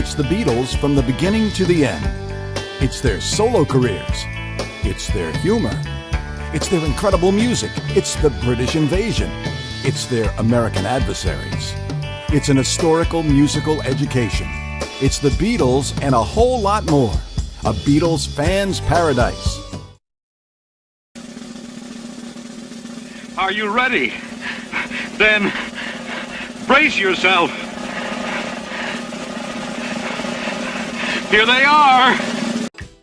It's the Beatles from the beginning to the end. It's their solo careers. It's their humor. It's their incredible music. It's the British invasion. It's their American adversaries. It's an historical musical education. It's the Beatles and a whole lot more. A Beatles fan's paradise. Are you ready? Then brace yourself. Here they are.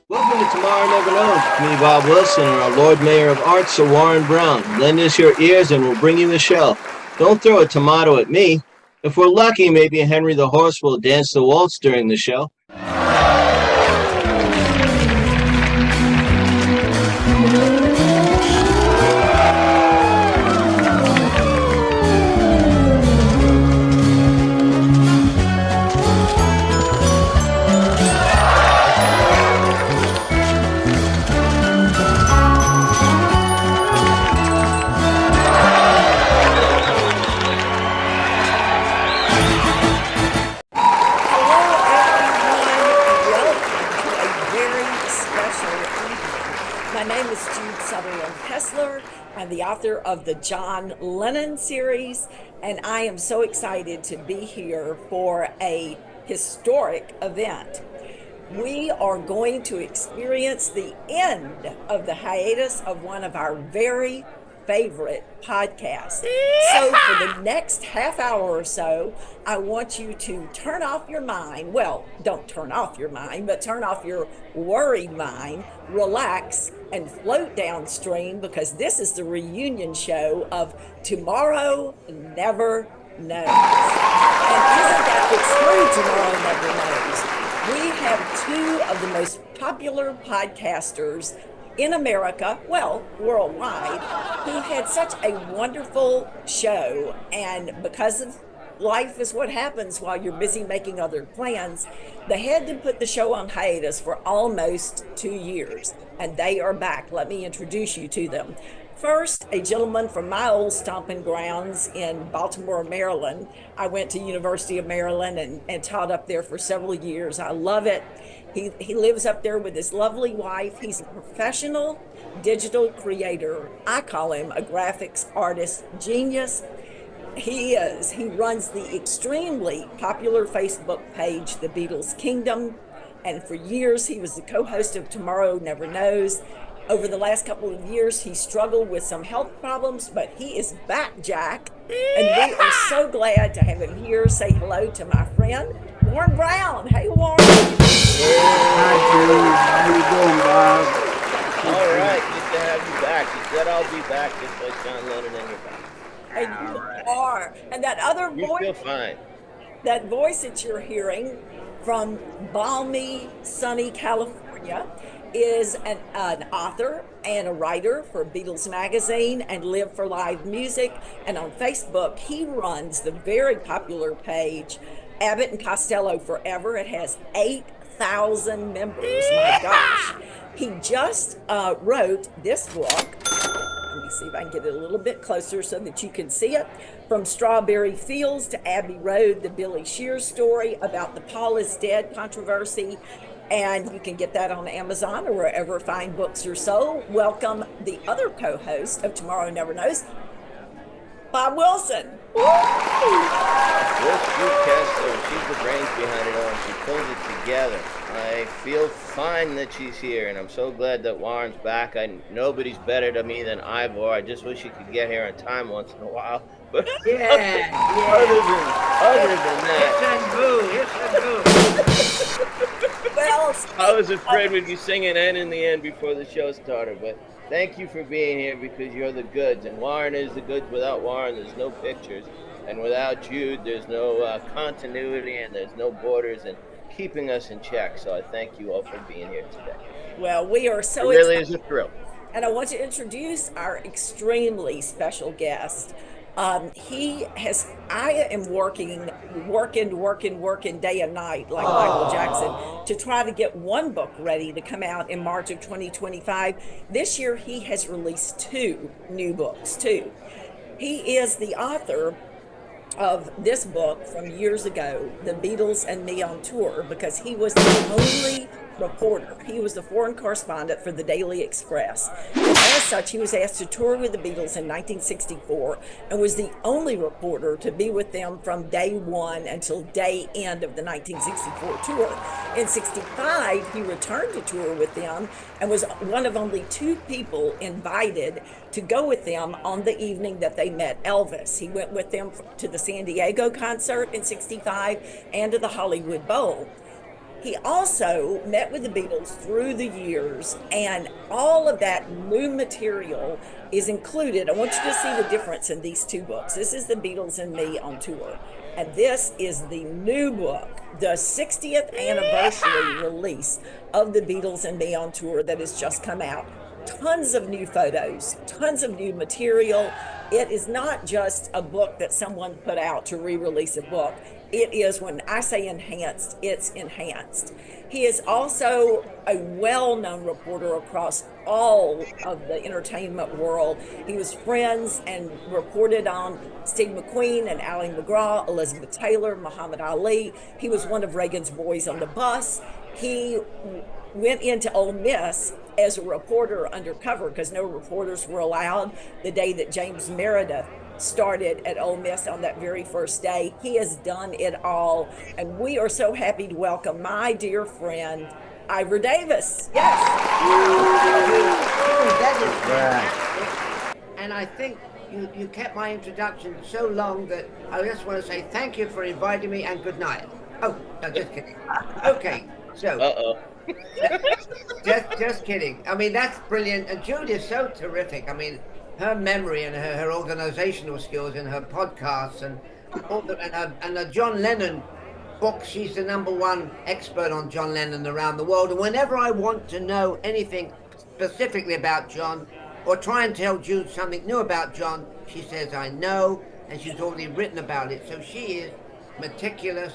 Welcome to Tomorrow Never Knows. Me, Bob Wilson, and our Lord Mayor of Arts, Sir Warren Brown. Lend us your ears and we'll bring you the show. Don't throw a tomato at me. If we're lucky, maybe Henry the Horse will dance the waltz during the show. My name is Jude Southerland Kessler. I'm the author of the John Lennon series, and I am so excited to be here for a historic event. We are going to experience the end of the hiatus of one of our very favorite podcasts. So for the next half hour or so, I want you to turn off your mind. Well, don't turn off your mind, but turn off your worried mind, relax, and float downstream, because this is the reunion show of Tomorrow Never Knows. And isn't that it's true, Tomorrow Never Knows. We have two of the most popular podcasters in America, well, worldwide, who had such a wonderful show. And because of life is what happens while you're busy making other plans, they had to put the show on hiatus for almost 2 years. And they are back. Let me introduce you to them. First, a gentleman from my old stomping grounds in Baltimore, Maryland. I went to University of Maryland and taught up there for several years. I love it. He lives up there with his lovely wife. He's a professional digital creator. I call him a graphics artist genius. He is. He runs the extremely popular Facebook page, The Beatles Kingdom. And for years, he was the co-host of Tomorrow Never Knows. Over the last couple of years, he struggled with some health problems, but he is back, Jack. And we are so glad to have him here. Say hello to my friend, Warren Brown. Hey, Warren. Hi, Jude. How you doing, Bob? All right, good to have you back. You said I'll be back, just like John Lennon, and you're back. And you are. And that other You voice, feel fine. that voice that you're hearing from balmy, sunny California is an author and a writer for Beatles Magazine and Live for Live Music. And on Facebook, he runs the very popular page, Abbott and Costello Forever. It has 8,000 members. My gosh. He just wrote this book. Let me see if I can get it a little bit closer so that you can see it. From Strawberry Fields to Abbey Road, the Billy Shears story about the Paul is Dead controversy. And you can get that on Amazon or wherever fine books are sold. Welcome the other co-host of Tomorrow Never Knows, Bob Wilson. Yes, Jude Kessler, she's the brains behind it all, and she pulled it together. I feel fine that she's here, and I'm so glad that Warren's back. Nobody's better to me than Ivor. I just wish he could get here on time once in a while. But other than that, Yes, and boo. Well, I was afraid we'd be singing "N" in the end before the show started. But thank you for being here, because you're the goods, and Warren is the goods. Without Warren, there's no pictures, and without Jude, there's no continuity, and there's no borders, and keeping us in check. So I thank you all for being here today. well, we are so It really excited. is a thrill. And I want to introduce our extremely special guest. I am working day and night like Michael Jackson to try to get one book ready to come out in March of 2025. This year, he has released two new books, too. He is the author of this book from years ago, The Beatles and Me on Tour, because he was the only reporter. He was the foreign correspondent for the Daily Express. And as such, he was asked to tour with the Beatles in 1964 and was the only reporter to be with them from day one until day end of the 1964 tour. In 65, he returned to tour with them and was one of only two people invited to go with them on the evening that they met Elvis. He went with them to the San Diego concert in 65 and to the Hollywood Bowl. He also met with the Beatles through the years, and all of that new material is included. I want you to see the difference in these two books. This is The Beatles and Me on Tour, and this is the new book, the 60th anniversary release of The Beatles and Me on Tour that has just come out. Tons of new photos, tons of new material. It is not just a book that someone put out to re-release a book. It is, when I say enhanced, it's enhanced. He is also a well-known reporter across all of the entertainment world. He was friends and reported on Steve McQueen and Ally McGraw, Elizabeth Taylor, Muhammad Ali. He was one of Reagan's boys on the bus. He went into Ole Miss as a reporter undercover because no reporters were allowed the day that James Meredith started at Ole Miss on that very first day. He has done it all, and we are so happy to welcome my dear friend, Ivor Davis. Yes. That is fantastic. And I think you kept my introduction so long that I just want to say thank you for inviting me and good night. Oh, no, just kidding. Okay, so. Just kidding. I mean, that's brilliant. And Jude is so terrific. I mean, her memory and her organizational skills and her podcasts and all the John Lennon book. She's the #1 expert on John Lennon around the world. And whenever I want to know anything specifically about John or try and tell Jude something new about John, she says, I know, and she's already written about it. So she is meticulous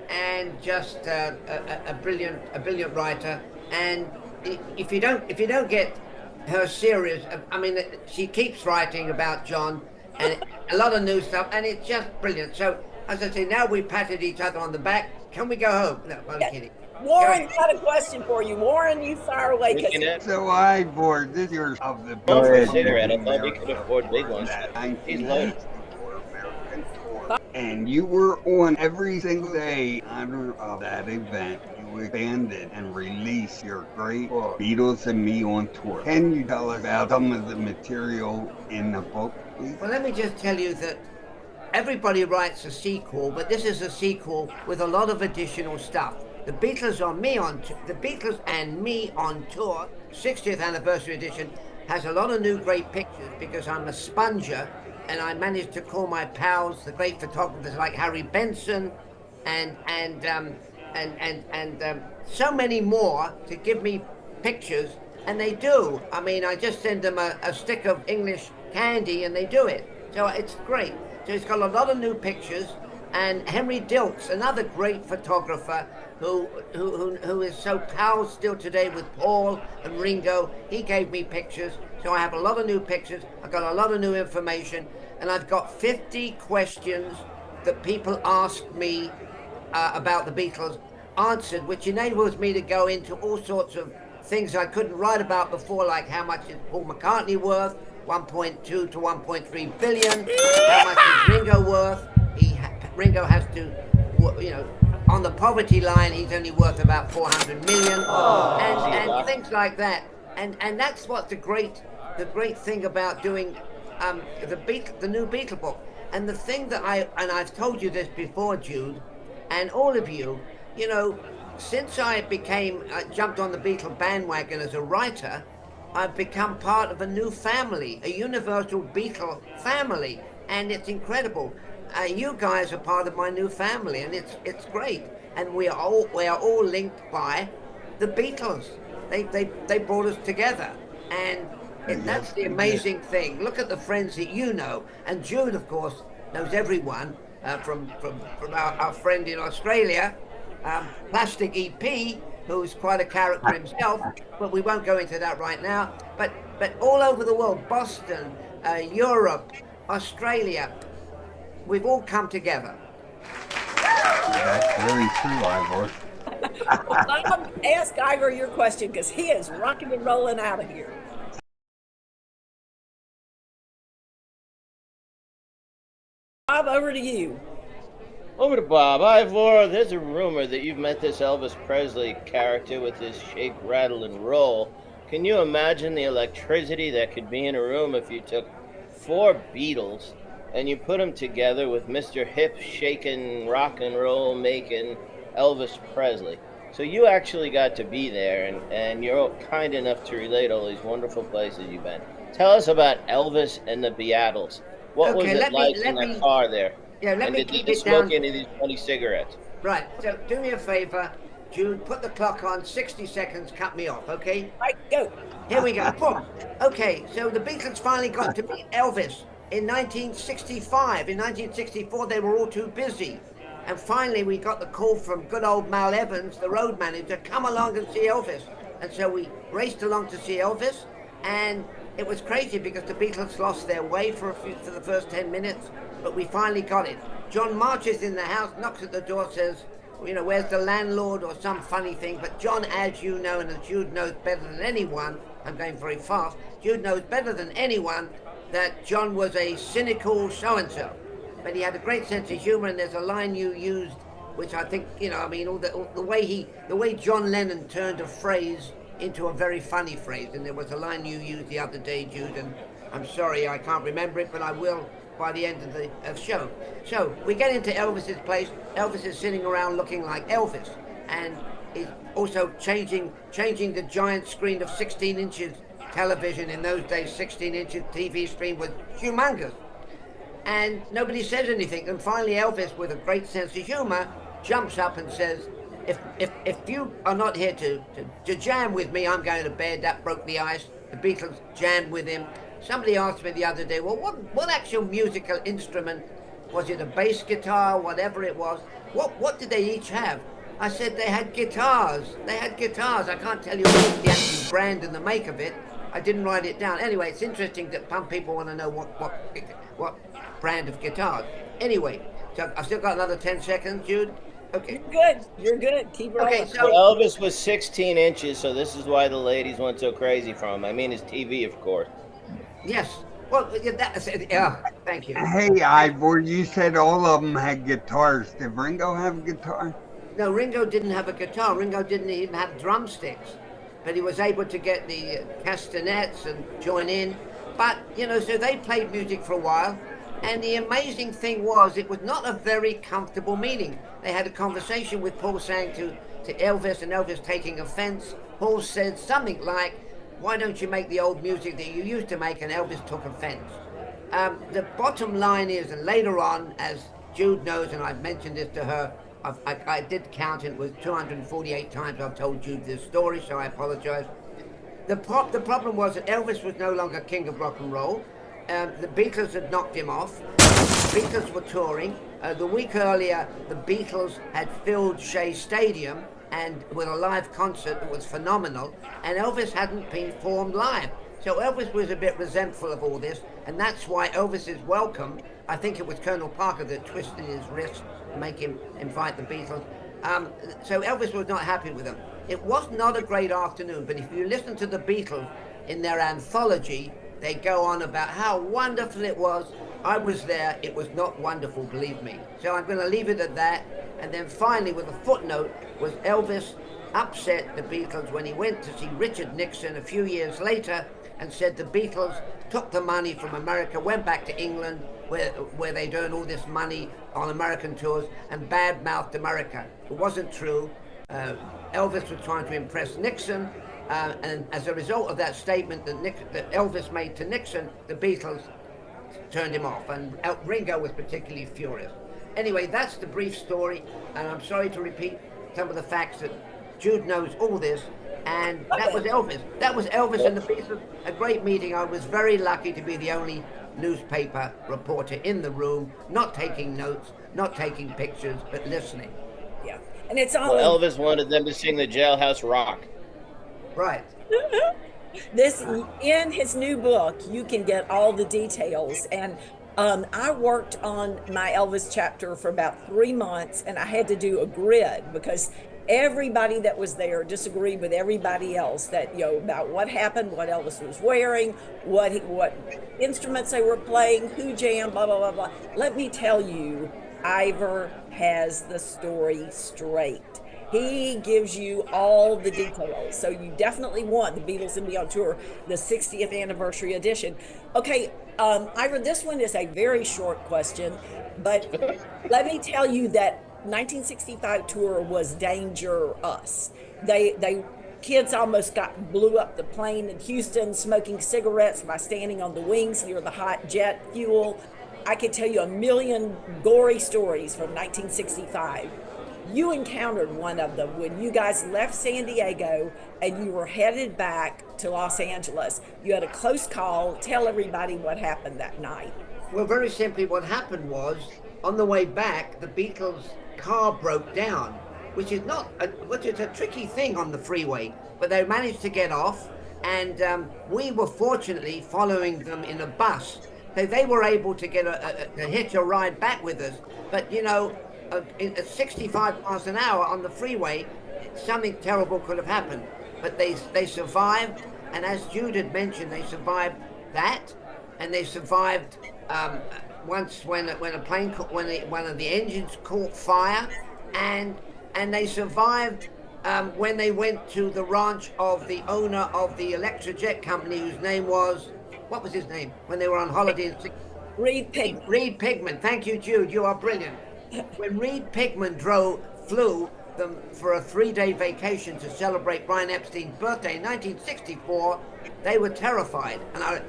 and just a brilliant writer. And if you don't get her series, I mean, she keeps writing about John and a lot of new stuff, and it's just brilliant. So as I say, now we patted each other on the back. Can we go home? No, I'm kidding. Warren got a question for you. Warren, you fire away. So Ivor, this year of the Go for a cigarette. I thought we could afford big ones. He's loaded. And you were on every single day in honor of that event. You expanded and released your great book, Beatles and Me on Tour. Can you tell us about some of the material in the book, please? Well, let me just tell you that everybody writes a sequel, but this is a sequel with a lot of additional stuff. The Beatles and Me on Tour, 60th anniversary edition, has a lot of new great pictures because I'm a sponger. And I managed to call my pals, the great photographers like Harry Benson, and so many more to give me pictures, and they do. I mean, I just send them a stick of English candy, and they do it. So it's great. So it's got a lot of new pictures, and Henry Diltz, another great photographer who is so pals still today with Paul and Ringo. He gave me pictures. So I have a lot of new pictures, I've got a lot of new information, and I've got 50 questions that people ask me about the Beatles answered, which enables me to go into all sorts of things I couldn't write about before, like how much is Paul McCartney worth, 1.2 to 1.3 billion, how much is Ringo worth, Ringo has to, on the poverty line, he's only worth about 400 million, and things like that. And that's what the great thing about doing the new Beatle book. And the thing that I've told you this before, Jude, and all of you, since I jumped on the Beatle bandwagon as a writer, I've become part of a new family, a universal Beatle family, and it's incredible. You guys are part of my new family, and it's great. And we are all linked by the Beatles. They brought us together, and that's the amazing thing. Look at the friends that you know, and Jude, of course, knows everyone from our friend in Australia, Plastic EP, who's quite a character himself, but we won't go into that right now. But all over the world, Boston, Europe, Australia, we've all come together. That's very true, Ivor. Bob, ask Ivor your question because he is rocking and rolling out of here. Bob, over to you. Over to Bob. Ivor, there's a rumor that you've met this Elvis Presley character with his shake, rattle, and roll. Can you imagine the electricity that could be in a room if you took 4 Beatles and you put them together with Mr. Hip, shaking, rock and roll, making Elvis Presley? So you actually got to be there, and you're kind enough to relate all these wonderful places you've been. Tell us about Elvis and the Beatles. What was it like in that car there? Yeah, let and me did keep they it smoke down. any of these funny cigarettes? Right, so do me a favor, Jude, put the clock on, 60 seconds, cut me off, okay? Right, go. Here we go, boom. Okay, so the Beatles finally got to meet Elvis in 1965. In 1964, they were all too busy. And finally, we got the call from good old Mal Evans, the road manager, come along and see Elvis. And so we raced along to see Elvis, and it was crazy because the Beatles lost their way for the first 10 minutes, but we finally got it. John marches in the house, knocks at the door, says, you know, where's the landlord or some funny thing. But John, as you know, and as Jude knows better than anyone, I'm going very fast, Jude knows better than anyone that John was a cynical so-and-so. But he had a great sense of humor, and there's a line you used, which I think, you know, I mean, the way John Lennon turned a phrase into a very funny phrase. And there was a line you used the other day, Jude, and I'm sorry I can't remember it, but I will by the end of the show. So we get into Elvis's place. Elvis is sitting around looking like Elvis, and he's also changing the giant screen of 16 inches television. In those days, 16 inches TV screen was humongous, and nobody says anything. And finally, Elvis, with a great sense of humor, jumps up and says, if you are not here to jam with me, I'm going to bed. That broke the ice. The Beatles jammed with him. Somebody asked me the other day, well, what actual musical instrument, was it a bass guitar, whatever it was, what did they each have? I said they had guitars. They had guitars. I can't tell you the actual brand and the make of it. I didn't write it down. Anyway, it's interesting that some people want to know what brand of guitars. Anyway, so I've still got another 10 seconds, Jude. Okay. You're good. Keep rolling. Okay, so Well, Elvis was 16 inches, so this is why the ladies went so crazy for him. I mean, his TV, of course. yes. Well, yeah, thank you. Hey, Ivor, you said all of them had guitars. Did Ringo have a guitar? No, Ringo didn't have a guitar. Ringo didn't even have drumsticks. But he was able to get the castanets and join in. But, you know, so they played music for a while. And the amazing thing was, it was not a very comfortable meeting. They had a conversation with Paul saying to Elvis, and Elvis taking offense. Paul said something like, why don't you make the old music that you used to make? And Elvis took offense. The bottom line is, and later on, as Jude knows, and I've mentioned this to her, I did count, and it was 248 times I've told Jude this story, so I apologize. The problem was that Elvis was no longer king of rock and roll. The Beatles had knocked him off. The Beatles were touring. The week earlier, the Beatles had filled Shea Stadium, and with a live concert that was phenomenal, and Elvis hadn't performed live. So Elvis was a bit resentful of all this, and that's why Elvis's welcome, I think it was Colonel Parker that twisted his wrist to make him invite the Beatles. So Elvis was not happy with them. It was not a great afternoon, but if you listen to the Beatles in their anthology, they go on about how wonderful it was. I was there. It was not wonderful, believe me. So I'm going to leave it at that. And then finally, with a footnote, was Elvis upset the Beatles when he went to see Richard Nixon a few years later and said the Beatles took the money from America, went back to England, where they'd earned all this money on American tours, and bad-mouthed America. It wasn't true. Elvis was trying to impress Nixon, and as a result of that statement that Elvis made to Nixon, the Beatles turned him off, and Ringo was particularly furious. Anyway, that's the brief story, and I'm sorry to repeat some of the facts that Jude knows all this, and that was Elvis. That was Elvis and the Beatles. A great meeting. I was very lucky to be the only newspaper reporter in the room, not taking notes, not taking pictures, but listening. Yeah, and it's all Elvis wanted them to sing the Jailhouse Rock. Right. this in his new book. You can get all the details, and I worked on my Elvis chapter for about 3 months, and I had to do a grid because everybody that was there disagreed with everybody else that about what happened, what Elvis was wearing, what instruments they were playing, who jammed, blah blah blah blah. Let me tell you, Ivor has the story straight. He gives you all the details. So you definitely want the Beatles and Me on Tour, the 60th anniversary edition. Okay, Ira, this one is a very short question, but let me tell you that 1965 tour was dangerous. They kids almost blew up the plane in Houston smoking cigarettes by standing on the wings near the hot jet fuel. I could tell you a million gory stories from 1965. You encountered one of them when you guys left San Diego and you were headed back to Los Angeles. You had a close call. Tell everybody what happened that night. Well, very simply, what happened was on the way back, the Beatles' car broke down, which is a tricky thing on the freeway. But they managed to get off, and we were fortunately following them in a bus. So they were able to get to hitch a ride back with us. But at 65 miles an hour on the freeway, something terrible could have happened. But they survived, and as Jude had mentioned, they survived that, and they survived once when one of the engines caught fire, and they survived when they went to the ranch of the owner of the Electrojet company, whose name was, what was his name when they were on holiday in Reed Pigman. Reed Pigman. Thank you, Jude. You are brilliant. When Reed Pigman flew them for a 3-day vacation to celebrate Brian Epstein's birthday in 1964, they were terrified. And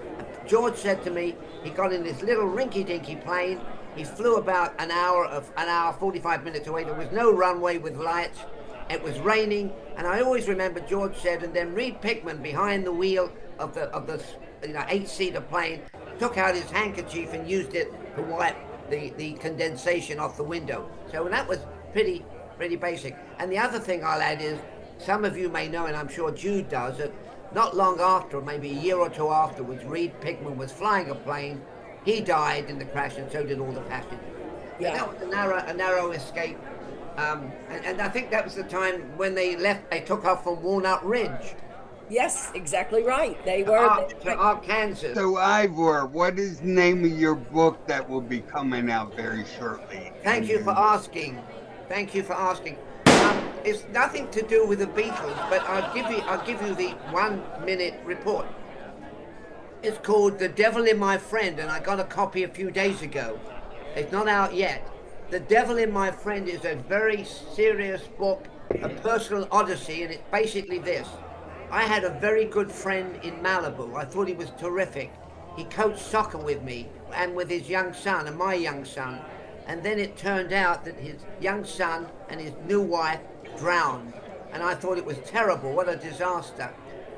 George said to me, he got in this little rinky-dinky plane. He flew about an hour, 45 minutes away. There was no runway with lights. It was raining, and I always remember George said, and then Reed Pigman behind the wheel of the 8-seater plane took out his handkerchief and used it to wipe the condensation off the window. So that was pretty basic. And the other thing I'll add is, some of you may know, and I'm sure Jude does, that not long after, maybe a year or two afterwards, Reed Pigman was flying a plane. He died in the crash, and so did all the passengers. Yeah. And that was a narrow escape. And I think that was the time when they took off from Walnut Ridge. Yes, exactly right. They were to Arkansas. So, Ivor, what is the name of your book that will be coming out very shortly? Thank you for asking. It's nothing to do with the Beatles, but I'll give you the 1-minute report. It's called The Devil in My Friend, and I got a copy a few days ago. It's not out yet. The Devil in My Friend is a very serious book, a personal odyssey, and it's basically this. I had a very good friend in Malibu. I thought he was terrific. He coached soccer with me and with his young son and my young son. And then it turned out that his young son and his new wife drowned. And I thought it was terrible. What a disaster.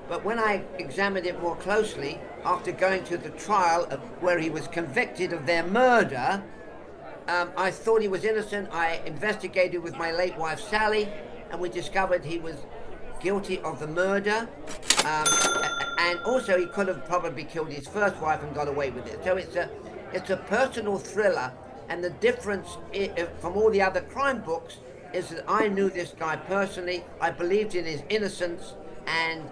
But when I examined it more closely, after going to the trial where he was convicted of their murder, I thought he was innocent. I investigated with my late wife, Sally, and we discovered he was guilty of the murder. And also he could have probably killed his first wife and got away with it. So it's a personal thriller. And the difference from all the other crime books is that I knew this guy personally. I believed in his innocence, and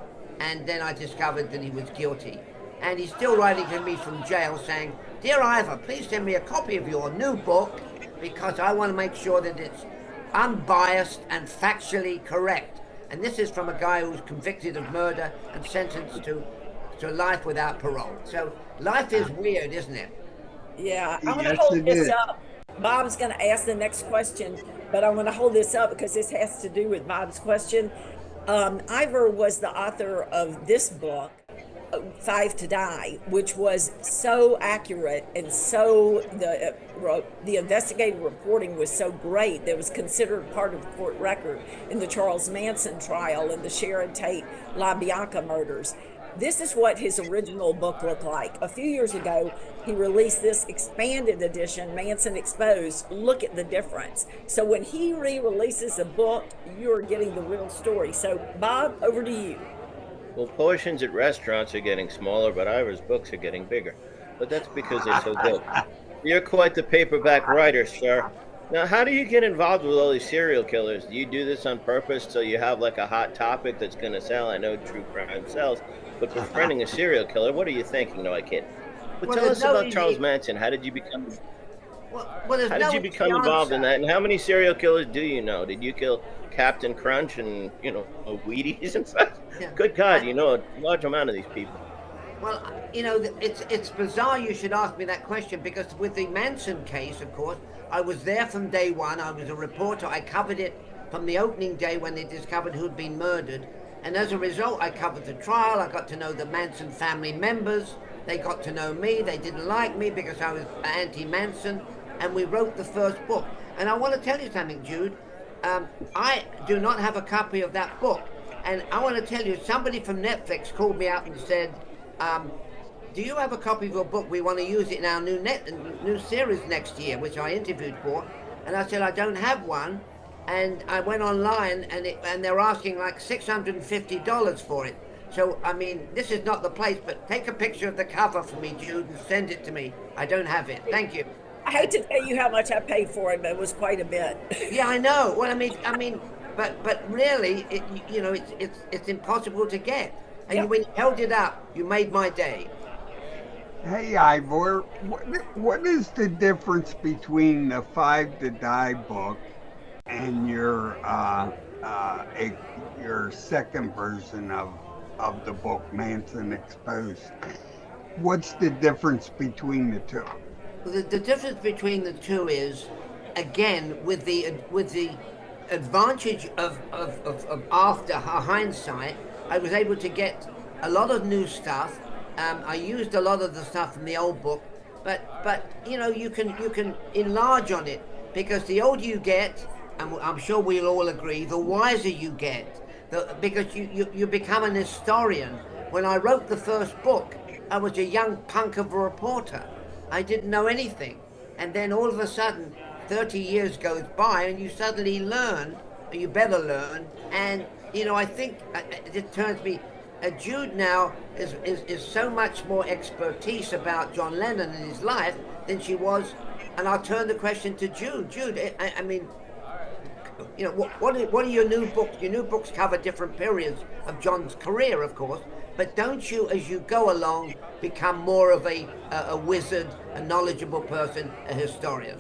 then I discovered that he was guilty. And he's still writing to me from jail saying, "Dear Ivor, please send me a copy of your new book because I want to make sure that it's unbiased and factually correct." And this is from a guy who's convicted of murder and sentenced to life without parole. So life is weird, isn't it? Yeah, I'm going to hold this up. Bob's going to ask the next question, but I'm going to hold this up because this has to do with Bob's question. Ivor was the author of this book, Five to Die, which was so accurate and so the investigative reporting was so great that it was considered part of the court record in the Charles Manson trial and the Sharon Tate LaBianca murders. This is what his original book looked like. A few years ago, he released this expanded edition, Manson Exposed. Look at the difference. So when he re-releases a book, you're getting the real story. So Bob, over to you. Well, portions at restaurants are getting smaller, but Ivor's books are getting bigger. But that's because they're so good. You're quite the paperback writer, sir. Now, how do you get involved with all these serial killers? Do you do this on purpose so you have like a hot topic that's going to sell? I know true crime sells, but befriending a serial killer, what are you thinking? No, I kid. But Well, tell there's us no about Charles easy. Manson. There's How did no you easy become involved in answer. that? And how many serial killers do you know? Did you kill Captain Crunch and Wheaties and such? Yeah. Good God, I, you know a large amount of these people. Well, it's bizarre you should ask me that question because with the Manson case, of course, I was there from day one. I was a reporter. I covered it from the opening day when they discovered who'd been murdered. And as a result, I covered the trial. I got to know the Manson family members. They got to know me. They didn't like me because I was anti-Manson. And we wrote the first book. And I want to tell you something, Jude. I do not have a copy of that book. And I want to tell you, somebody from Netflix called me up and said, do you have a copy of your book? We want to use it in our new series next year, which I interviewed for. And I said, I don't have one. And I went online and they're asking like $650 for it. So, I mean, this is not the place, but take a picture of the cover for me, Jude, and send it to me. I don't have it. Thank you. I hate to tell you how much I paid for it, but it was quite a bit. Yeah, I know. Well, but really, it's impossible to get. And Yep. when you held it up, you made my day. Hey, Ivor, what is the difference between the Five to Die book and your second version of the book, Manson Exposed? What's the difference between the two? The difference between the two is, again, with the advantage of after hindsight, I was able to get a lot of new stuff. I used a lot of the stuff from the old book, but you can enlarge on it because the older you get, and I'm sure we'll all agree, the wiser you get. Because you become an historian. When I wrote the first book, I was a young punk of a reporter. I didn't know anything. And then all of a sudden, 30 years goes by and you suddenly learn, or you better learn. And, I think it turns me, Jude now is so much more expertise about John Lennon and his life than she was. And I'll turn the question to Jude. Jude, I mean, what are your new books? Your new books cover different periods of John's career, of course, but don't you, as you go along, become more of a wizard, a knowledgeable person, a historian?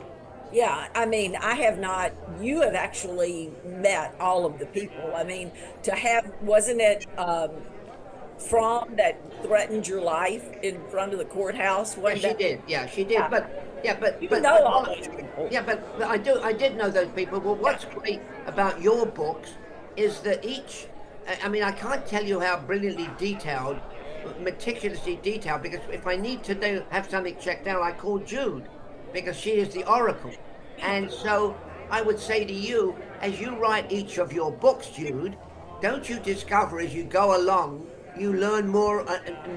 Yeah, I mean, I have not, you have actually met all of the people. I mean, wasn't it From that threatened your life in front of the courthouse one Yeah, day? she did. Yeah, she did. Yeah. You But know all those people. yeah, but I did know those people. Well, what's great about your books is that each, I mean, I can't tell you how brilliantly detailed, meticulously detailed, because if I need to have something checked out, I call Jude, because she is the oracle. And so I would say to you, as you write each of your books, Jude, don't you discover as you go along, you learn more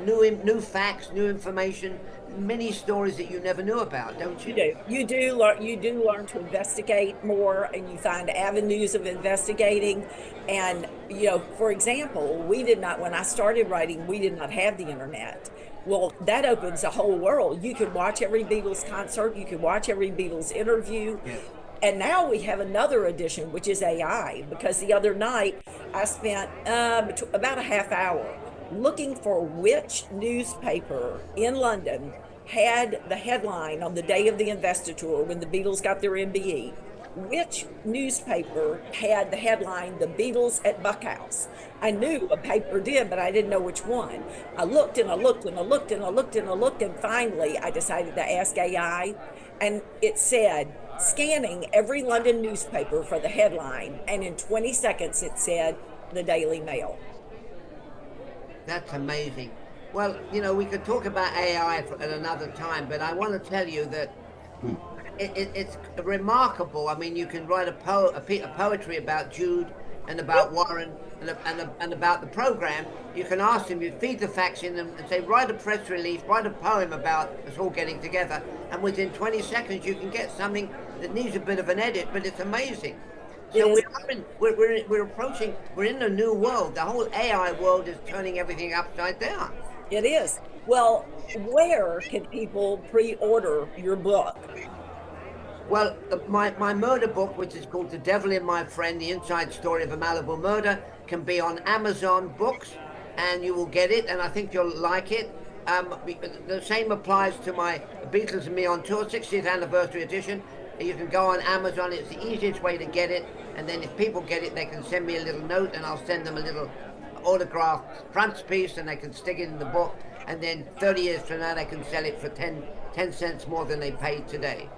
new facts, new information, many stories that you never knew about, don't you? You do. You do learn to investigate more, and you find avenues of investigating. And for example, we did not. When I started writing, we did not have the internet. Well, that opens a whole world. You could watch every Beatles concert. You could watch every Beatles interview. Yes. And now we have another addition, which is AI, because the other night I spent about a half hour looking for which newspaper in London had the headline on the day of the investiture when the Beatles got their MBE. Which newspaper had the headline, The Beatles at Buckhouse? I knew a paper did, but I didn't know which one. I looked and I looked and I looked and I looked and I looked, and finally I decided to ask AI, and it said, scanning every London newspaper for the headline, and in 20 seconds it said the Daily Mail. That's amazing. Well, we could talk about AI at another time, but I want to tell you that it's remarkable. I mean, you can write a poetry about Jude and about Warren and about the program. You can ask them, you feed the facts in them and say, write a press release, write a poem about us all getting together, and within 20 seconds you can get something that needs a bit of an edit, but it's amazing. So we're in a new world. The whole AI world is turning everything upside down. It is. Well, where can people pre-order your book? Well, my murder book, which is called The Devil in My Friend, The Inside Story of a Malibu Murder, can be on Amazon Books, and you will get it, and I think you'll like it. The same applies to my Beatles and Me on Tour 60th Anniversary Edition. You can go on Amazon. It's the easiest way to get it, and then if people get it, they can send me a little note, and I'll send them a little autographed frontispiece, and they can stick it in the book, and then 30 years from now, they can sell it for 10 cents more than they paid today.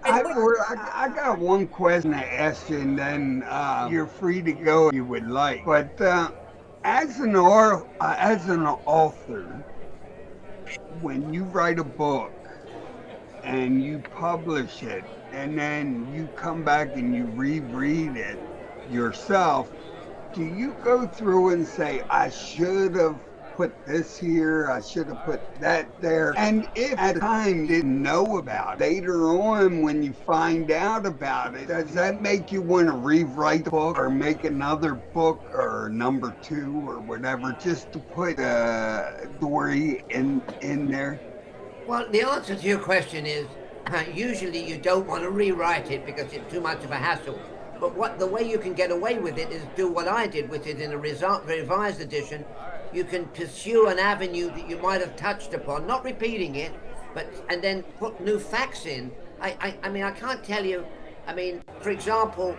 I got one question to ask you, and then you're free to go if you would like. But as an author, when you write a book and you publish it, and then you come back and you reread it yourself, do you go through and say, I should have put this here, I should have put that there? And if at the time you didn't know about it, later on when you find out about it, does that make you want to rewrite the book or make another book or number 2 or whatever, just to put a story in there? Well, the answer to your question is usually you don't want to rewrite it because it's too much of a hassle. But the way you can get away with it is do what I did, which is in a revised edition, you can pursue an avenue that you might have touched upon, not repeating it, and then put new facts in. I mean, I can't tell you. I mean, for example,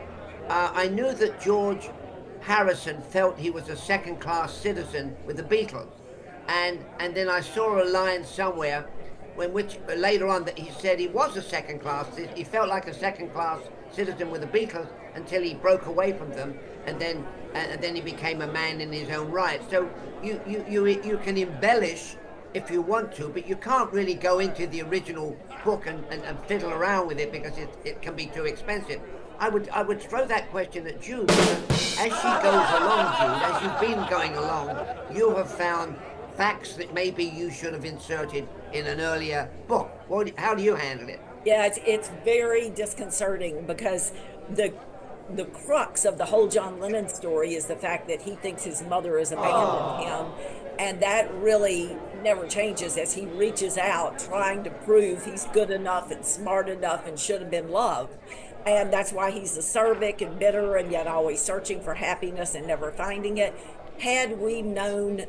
I knew that George Harrison felt he was a second-class citizen with the Beatles, and then I saw a line somewhere which later on that he said he was a second-class. He felt like a second-class citizen with the Beatles until he broke away from them, and then he became a man in his own right. So you can embellish if you want to, but you can't really go into the original book and fiddle around with it because it can be too expensive. I would throw that question at Jude. As she goes along, Jude, as you've been going along, you have found facts that maybe you should have inserted in an earlier book. How do you handle it? Yeah, it's very disconcerting because the crux of the whole John Lennon story is the fact that he thinks his mother has abandoned him, and that really never changes as he reaches out trying to prove he's good enough and smart enough and should have been loved. And that's why he's acerbic and bitter and yet always searching for happiness and never finding it. Had we known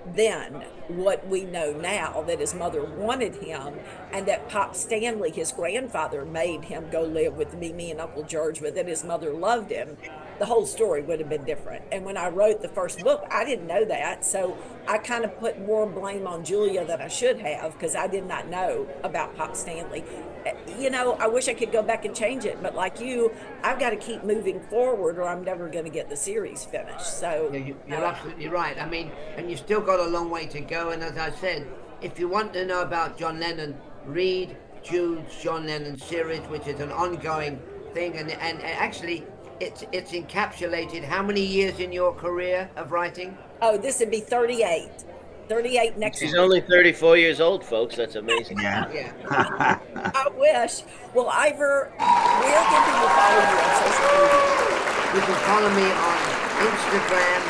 then what we know now, that his mother wanted him and that Pop Stanley, his grandfather, made him go live with Mimi and Uncle George, but that his mother loved him, the whole story would have been different. And when I wrote the first book, I didn't know that, so I kind of put more blame on Julia than I should have because I did not know about Pop Stanley. You know, I wish I could go back and change it, but like you, I've got to keep moving forward or I'm never going to get the series finished. So yeah, you're absolutely right. I mean, and you still got a long way to go. And as I said, if you want to know about John Lennon, read Jude's John Lennon series, which is an ongoing thing. And actually, it's encapsulated how many years in your career of writing? Oh, this would be 38. 38 next She's year. only 34 years old, folks. That's amazing. Yeah. I wish. Well, Ivor, where can people follow you on social media? You can follow me on Instagram,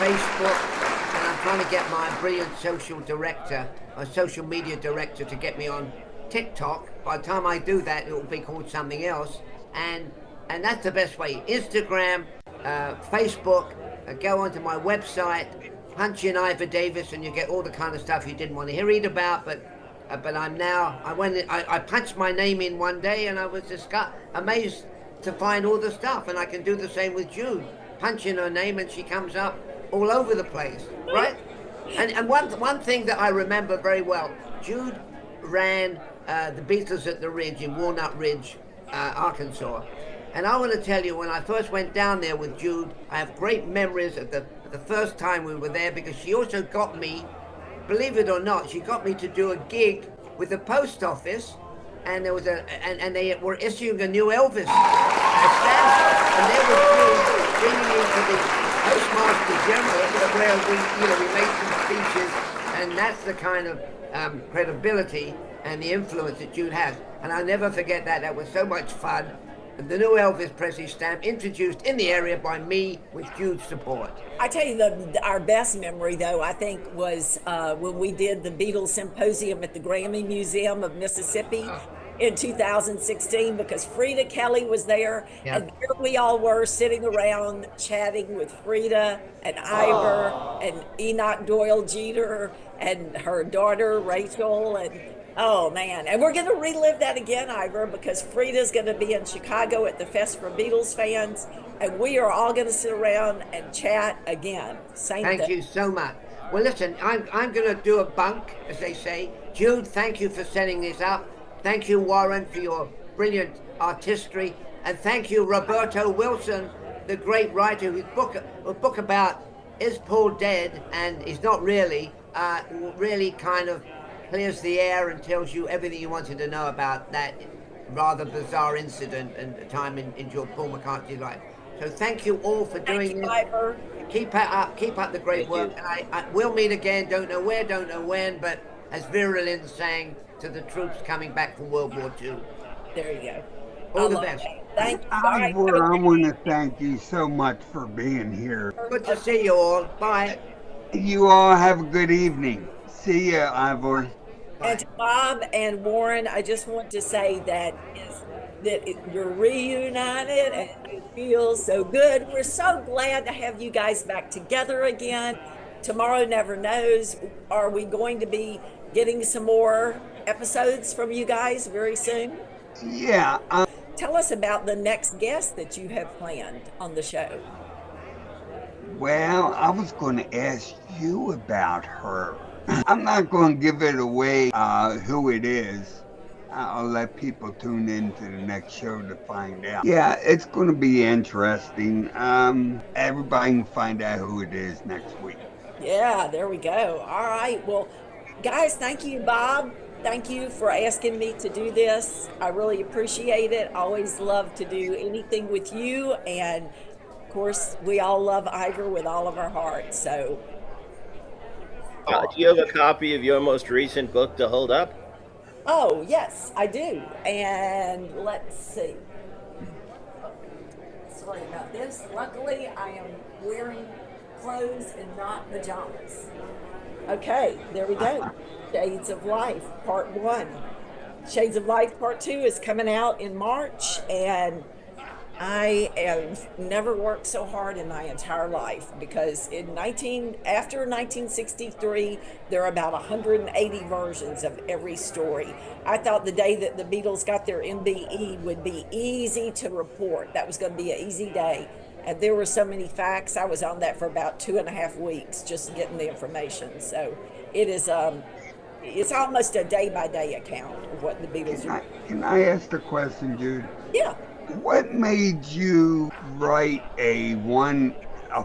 Facebook, and I'm trying to get my brilliant social media director to get me on TikTok. By the time I do that, it will be called something else. And that's the best way. Instagram, Facebook, go onto my website, punch in Ivor Davis, and you get all the kind of stuff you didn't want to read about. But I punched my name in one day, and I was just amazed to find all the stuff. And I can do the same with Jude. Punch in her name, and she comes up all over the place, right? And one thing that I remember very well, Jude ran the Beatles at the Ridge in Walnut Ridge, Arkansas. And I want to tell you, when I first went down there with Jude, I have great memories of the first time we were there, because she also got me, believe it or not, she got me to do a gig with the post office, and there was and they were issuing a new Elvis stamp, and they were bringing me to the Postmaster General, where we made some speeches, and that's the kind of credibility and the influence that Jude has. And I'll never forget that. That was so much fun. and the new Elvis Presley stamp introduced in the area by me with Jude's support. I tell you, our best memory, though, I think was when we did the Beatles Symposium at the Grammy Museum of Mississippi in 2016, because Frida Kelly was there, Yeah. and there we all were sitting around chatting with Frida and Ivor and Enoch Doyle Jeter and her daughter Rachel, and oh man, and we're going to relive that again, Ivor, because Frida's going to be in Chicago at the Fest for Beatles fans, and we are all going to sit around and chat again. Thank you so much. Well, listen, I'm going to do a bunk, as they say. Jude, thank you for setting this up. Thank you, Warren, for your brilliant artistry. And thank you, Roberto Wilson, the great writer whose book about Is Paul Dead? And he's not really, really kind of clears the air and tells you everything you wanted to know about that rather bizarre incident and time in Paul McCartney's life. So thank you all for doing this. Ivor. Keep up the great work. And I will meet again, don't know where, don't know when, but as Vera Lynn sang, to the troops coming back from World War II. There you go. All the best. Thank you. Ivor, I want to thank you so much for being here. Good to see you all. Bye. You all have a good evening. See ya, Ivor. And to Bob and Warren, I just want to say that you're reunited and it feels so good. We're so glad to have you guys back together again. Tomorrow never knows. Are we going to be getting some more episodes from you guys very soon? Yeah. Tell us about the next guest that you have planned on the show. Well, I was going to ask you about her. I'm not going to give it away who it is. I'll let people tune in to the next show to find out. Yeah, it's going to be interesting. Everybody can find out who it is next week. Yeah, there we go. All right. Well, guys, thank you, Bob. Thank you for asking me to do this. I really appreciate it. Always love to do anything with you. And of course, we all love Ivor with all of our hearts. So, Do you have a copy of your most recent book to hold up? oh, yes, I do. And let's see. Sorry about this. Luckily, I am wearing clothes and not pajamas. Okay, there we go. Shades of Life, Part 1. Shades of Life, Part 2 is coming out in March, and I have never worked so hard in my entire life because after 1963, there are about 180 versions of every story. I thought the day that the Beatles got their MBE would be easy to report. That was going to be an easy day. And there were so many facts. I was on that for about 2.5 weeks just getting the information. So it is, it's almost a day-by-day account of what the Beatles are. Can I ask the question, Jude? Yeah. What made you write a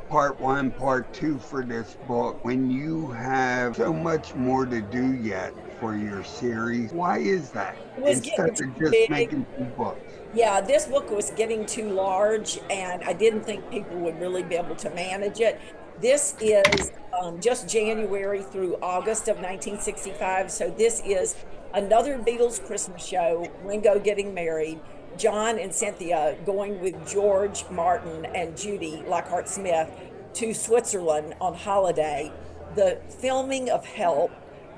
part 1, part 2 for this book when you have so much more to do yet for your series? Why is that? Instead of just making 2 books. Yeah, this book was getting too large, and I didn't think people would really be able to manage it. This is just January through August of 1965. So this is another Beatles Christmas show, Ringo getting married, John and Cynthia going with George Martin and Judy Lockhart-Smith to Switzerland on holiday, the filming of Help,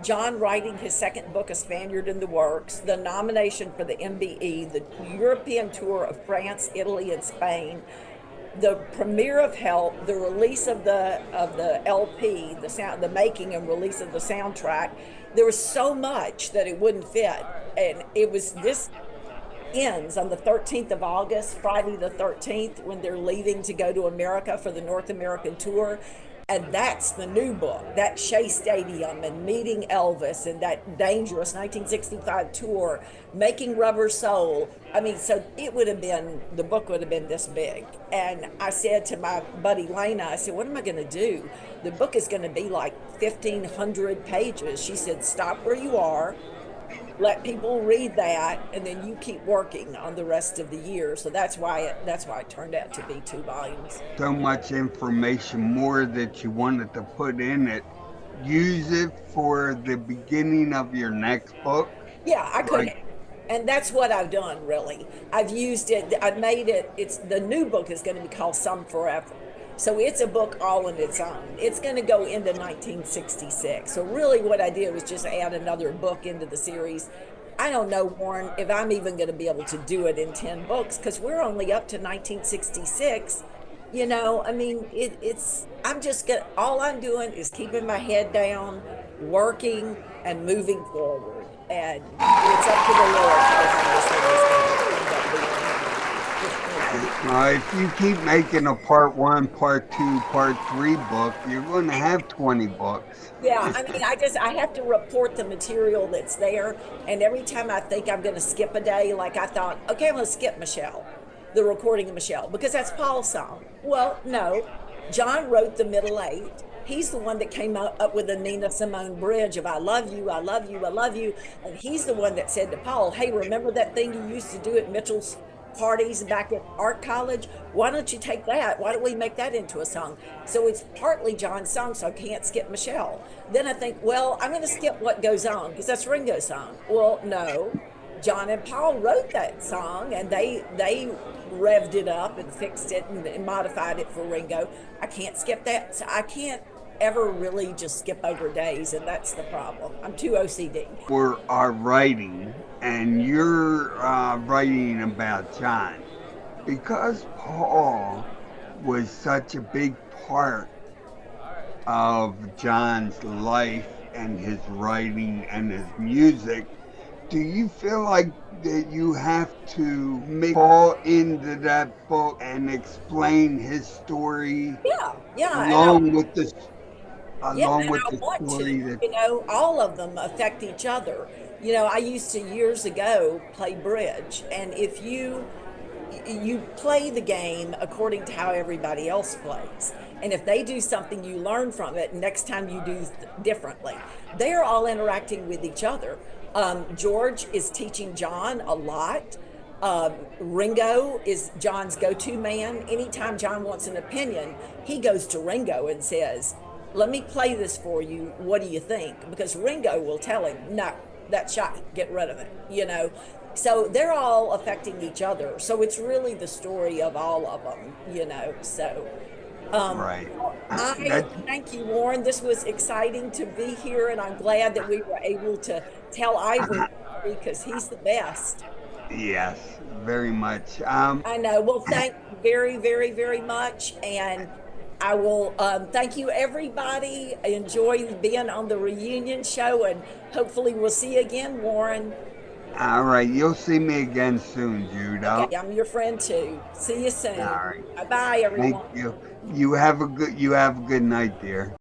John writing his second book, A Spaniard in the Works, the nomination for the MBE, the European tour of France, Italy, and Spain, the premiere of Help, the release of the LP, the making and release of the soundtrack. There was so much that it wouldn't fit, and this ends on the 13th of August, Friday the 13th, when they're leaving to go to America for the North American tour. And that's the new book, that Shea Stadium and meeting Elvis and that dangerous 1965 tour, making Rubber Soul. I mean, so the book would have been this big. And I said to my buddy Lena, I said, what am I going to do? The book is going to be like 1,500 pages. She said, stop where you are. Let people read that, and then you keep working on the rest of the year. So that's why it turned out to be 2 volumes. So much information more that you wanted to put in it. Use it for the beginning of your next book. Yeah, I could. And that's what I've done, really. I've used it, I've made it, it's the new book is going to be called Some Forever. So it's a book all on its own. It's going to go into 1966. So really what I did was just add another book into the series. I don't know, Warren, if I'm even going to be able to do it in 10 books because we're only up to 1966. I mean, I'm just going to, all I'm doing is keeping my head down, working, and moving forward. And it's up to the Lord how this thing is going to end up being. If you keep making a part 1, part 2, part 3 book, you're going to have 20 books. Yeah, I mean, I have to report the material that's there. And every time I think I'm going to skip a day, like I thought, okay, I'm going to skip Michelle, the recording of Michelle, because that's Paul's song. Well, no, John wrote the middle 8. He's the one that came up with the Nina Simone bridge of I love you, I love you, I love you. And he's the one that said to Paul, hey, remember that thing you used to do at Mitchell's parties back at art college? Why don't you take that? Why don't we make that into a song? So it's partly John's song, so I can't skip Michelle. Then I think, well, I'm going to skip What Goes On because that's Ringo's song. Well, no, John and Paul wrote that song and they revved it up and fixed it and modified it for Ringo. I can't skip that. So I can't ever really just skip over days, and that's the problem. I'm too OCD. For our writing, and you're writing about John, because Paul was such a big part of John's life and his writing and his music, do you feel like that you have to make Paul into that book and explain his story? Yeah. Along with the I want to. All of them affect each other. I used to years ago play bridge, and if you play the game according to how everybody else plays, and if they do something, you learn from it. Next time you do differently. They're all interacting with each other. George is teaching John a lot. Ringo is John's go-to man. Anytime John wants an opinion, he goes to Ringo and says, let me play this for you. What do you think? Because Ringo will tell him, no, that's shot, get rid of it, So they're all affecting each other. So it's really the story of all of them, So right. Thank you, Warren. This was exciting to be here, and I'm glad that we were able to tell Ivory because he's the best. Yes, very much. I know. Well, thank you very, very, very much. And I will thank you, everybody. I enjoy being on the reunion show, and hopefully we'll see you again, Warren. All right. You'll see me again soon, Jude. Okay, I'm your friend, too. See you soon. All right. Bye-bye, everyone. Thank you. You have a good night, dear.